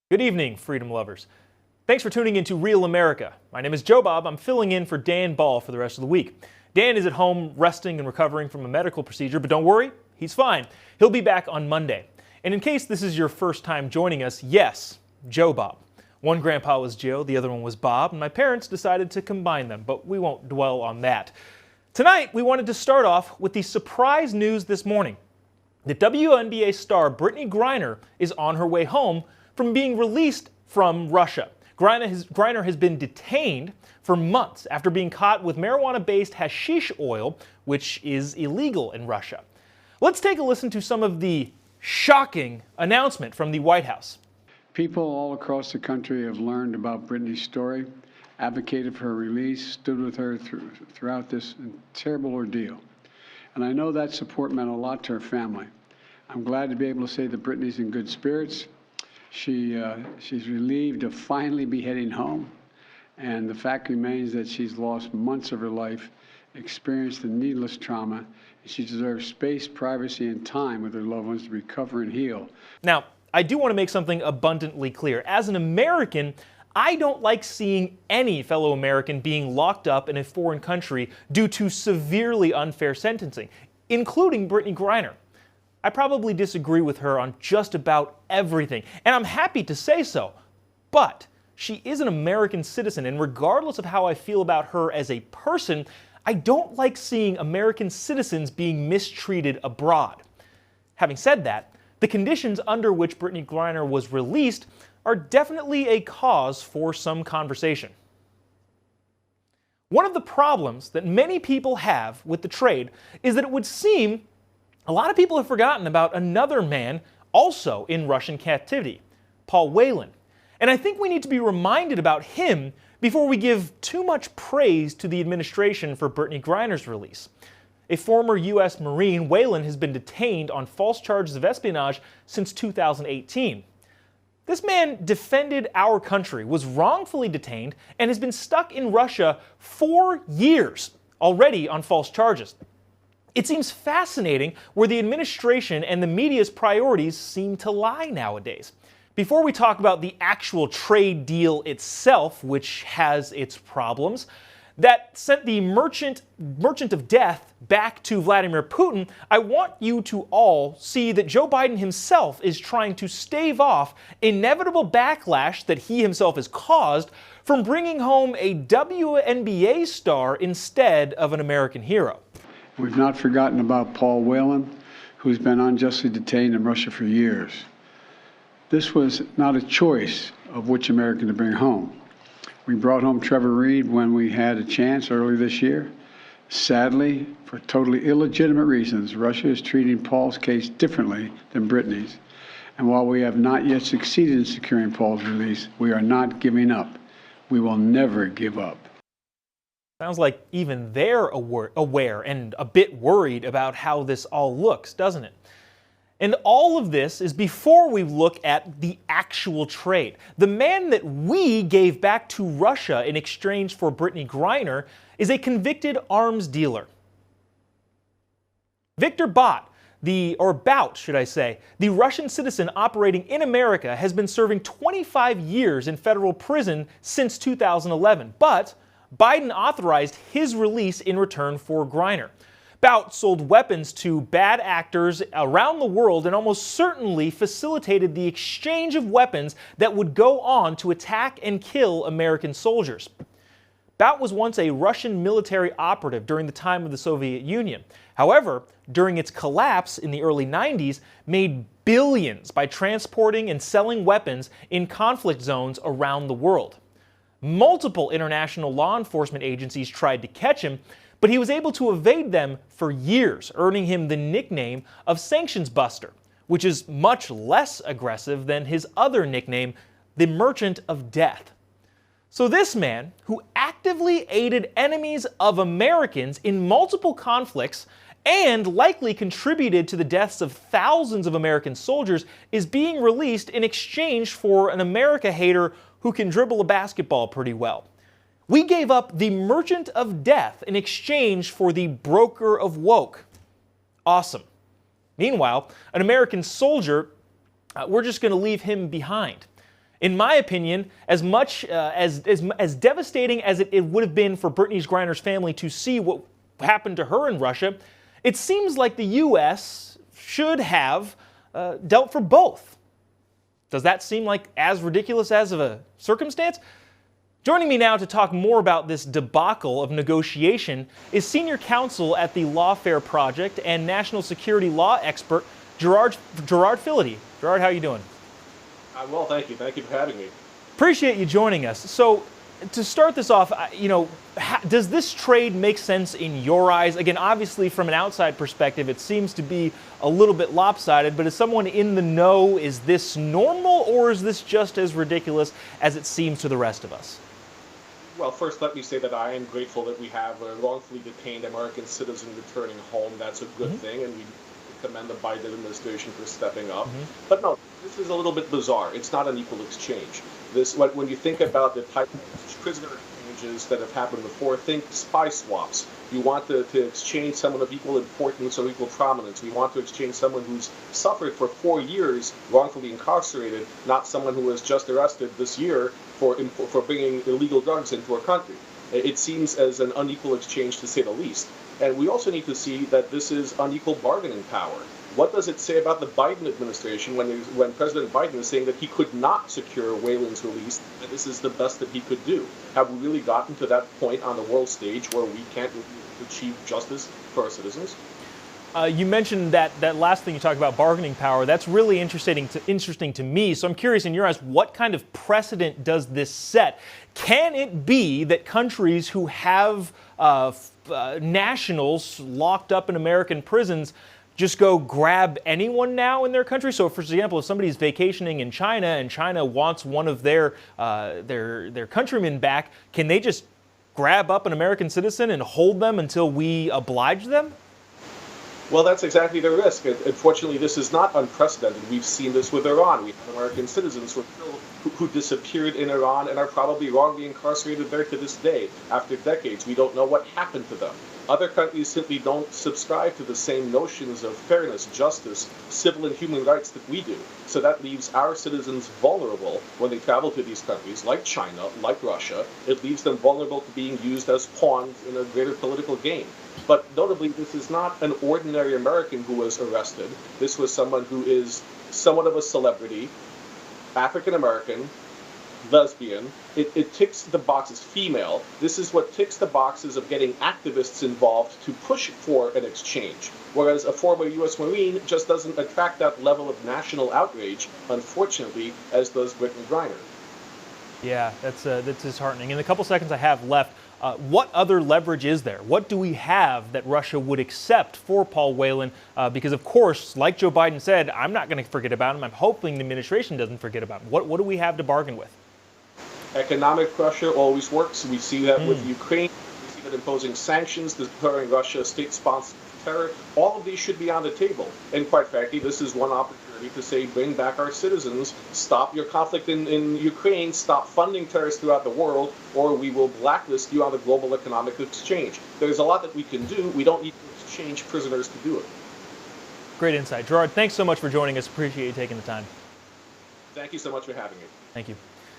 Good evening, freedom lovers. Thanks for tuning in to Real America. My name is Joe Bob. I'm filling in for Dan Ball for the rest of the week. Dan is at home resting and recovering from a medical procedure, but don't worry, he's fine. He'll be back on Monday. And in case this is your first time joining us, yes, Joe Bob. One grandpa was Joe, the other one was Bob, and my parents decided to combine them, but we won't dwell on that. Tonight, we wanted to start off with the surprise news this morning. The WNBA star Brittany Griner is on her way home from being released from Russia. Griner has been detained for months after being caught with marijuana-based hashish oil, which is illegal in Russia. Let's take a listen to some of the shocking announcement from the White House. People all across the country have learned about Brittany's story, advocated for her release, stood with her throughout this terrible ordeal. And I know that support meant a lot to her family. I'm glad to be able to say that Brittany's in good spirits. She's relieved to finally be heading home, and the fact remains that she's lost months of her life, experienced a needless trauma, and she deserves space, privacy, and time with her loved ones to recover and heal. Now, I do want to make something abundantly clear. As an American, I don't like seeing any fellow American being locked up in a foreign country due to severely unfair sentencing, including Brittany Griner. I probably disagree with her on just about everything, and I'm happy to say so. But she is an American citizen, and regardless of how I feel about her as a person, I don't like seeing American citizens being mistreated abroad. Having said that, the conditions under which Brittany Griner was released are definitely a cause for some conversation. One of the problems that many people have with the trade is that it would seem a lot of people have forgotten about another man also in Russian captivity, Paul Whelan. And I think we need to be reminded about him before we give too much praise to the administration for Brittany Griner's release. A former U.S. Marine, Whelan has been detained on false charges of espionage since 2018. This man defended our country, was wrongfully detained, and has been stuck in Russia 4 years already on false charges. It seems fascinating where the administration and the media's priorities seem to lie nowadays. Before we talk about the actual trade deal itself, which has its problems, that sent the merchant of death back to Vladimir Putin, I want you to all see that Joe Biden himself is trying to stave off inevitable backlash that he himself has caused from bringing home a WNBA star instead of an American hero. We've not forgotten about Paul Whelan, who's been unjustly detained in Russia for years. This was not a choice of which American to bring home. We brought home Trevor Reed when we had a chance early this year. Sadly, for totally illegitimate reasons, Russia is treating Paul's case differently than Brittany's. And while we have not yet succeeded in securing Paul's release, we are not giving up. We will never give up. Sounds like even they're aware and a bit worried about how this all looks, doesn't it? And all of this is before we look at the actual trade. The man that we gave back to Russia in exchange for Brittany Griner is a convicted arms dealer. Victor Bout, the Russian citizen operating in America, has been serving 25 years in federal prison since 2011, but Biden authorized his release in return for Griner. Bout sold weapons to bad actors around the world and almost certainly facilitated the exchange of weapons that would go on to attack and kill American soldiers. Bout was once a Russian military operative during the time of the Soviet Union. However, during its collapse in the early 90s, made billions by transporting and selling weapons in conflict zones around the world. Multiple international law enforcement agencies tried to catch him, but he was able to evade them for years, earning him the nickname of Sanctions Buster, which is much less aggressive than his other nickname, the Merchant of Death. So this man, who actively aided enemies of Americans in multiple conflicts and likely contributed to the deaths of thousands of American soldiers, is being released in exchange for an America hater who can dribble a basketball pretty well. We gave up the merchant of death in exchange for the broker of woke. Awesome. Meanwhile, an American soldier, we're just going to leave him behind. In my opinion, as much as devastating as it would have been for Brittany Griner's family to see what happened to her in Russia, it seems like the U.S. should have dealt for both. Does that seem like as ridiculous as of a circumstance? Joining me now to talk more about this debacle of negotiation is senior counsel at the Lawfare Project and national security law expert Gerard Filitti. Gerard, how are you doing? I'm well, thank you. Thank you for having me. Appreciate you joining us. So, to start this off, does this trade make sense in your eyes? Again, obviously, from an outside perspective, it seems to be a little bit lopsided, but as someone in the know, is this normal or is this just as ridiculous as it seems to the rest of us? Well, first, let me say that I am grateful that we have a wrongfully detained American citizen returning home. That's a good thing, and we commend the Biden administration for stepping up. But no, this is a little bit bizarre. It's not an equal exchange. When you think about the type of prisoner exchanges that have happened before, think spy swaps. You want to exchange someone of equal importance or equal prominence. We want to exchange someone who's suffered for 4 years wrongfully incarcerated, not someone who was just arrested this year for bringing illegal drugs into our country. It seems as an unequal exchange, to say the least. And we also need to see that this is unequal bargaining power. What does it say about the Biden administration when President Biden is saying that he could not secure Whelan's release, and this is the best that he could do? Have we really gotten to that point on the world stage where we can't achieve justice for our citizens? You mentioned that last thing you talked about, bargaining power. That's really interesting to me. So I'm curious, in your eyes, what kind of precedent does this set? Can it be that countries who have nationals locked up in American prisons just go grab anyone now in their country? So, for example, if somebody's vacationing in China and China wants one of their countrymen back, can they just grab up an American citizen and hold them until we oblige them? Well, that's exactly the risk. Unfortunately, this is not unprecedented. We've seen this with Iran. We have American citizens who disappeared in Iran and are probably wrongly incarcerated there to this day. After decades, we don't know what happened to them. Other countries simply don't subscribe to the same notions of fairness, justice, civil and human rights that we do. So that leaves our citizens vulnerable when they travel to these countries, like China, like Russia. It leaves them vulnerable to being used as pawns in a greater political game. But notably, this is not an ordinary American who was arrested. This was someone who is somewhat of a celebrity, African American, lesbian. It ticks the boxes, female. This is what ticks the boxes of getting activists involved to push for an exchange. Whereas a former U.S. Marine just doesn't attract that level of national outrage, unfortunately, as does Brittany Griner. Yeah, that's disheartening. In the couple seconds I have left, what other leverage is there? What do we have that Russia would accept for Paul Whelan? Because, of course, like Joe Biden said, I'm not going to forget about him. I'm hoping the administration doesn't forget about him. What do we have to bargain with? Economic pressure always works. We see that with Ukraine. We see that imposing sanctions, declaring Russia a state-sponsored terror. All of these should be on the table. And quite frankly, this is one opportunity to say, bring back our citizens, stop your conflict in Ukraine, stop funding terrorists throughout the world, or we will blacklist you on the global economic exchange. There's a lot that we can do. We don't need to exchange prisoners to do it. Great insight. Gerard, thanks so much for joining us. Appreciate you taking the time. Thank you so much for having me. Thank you.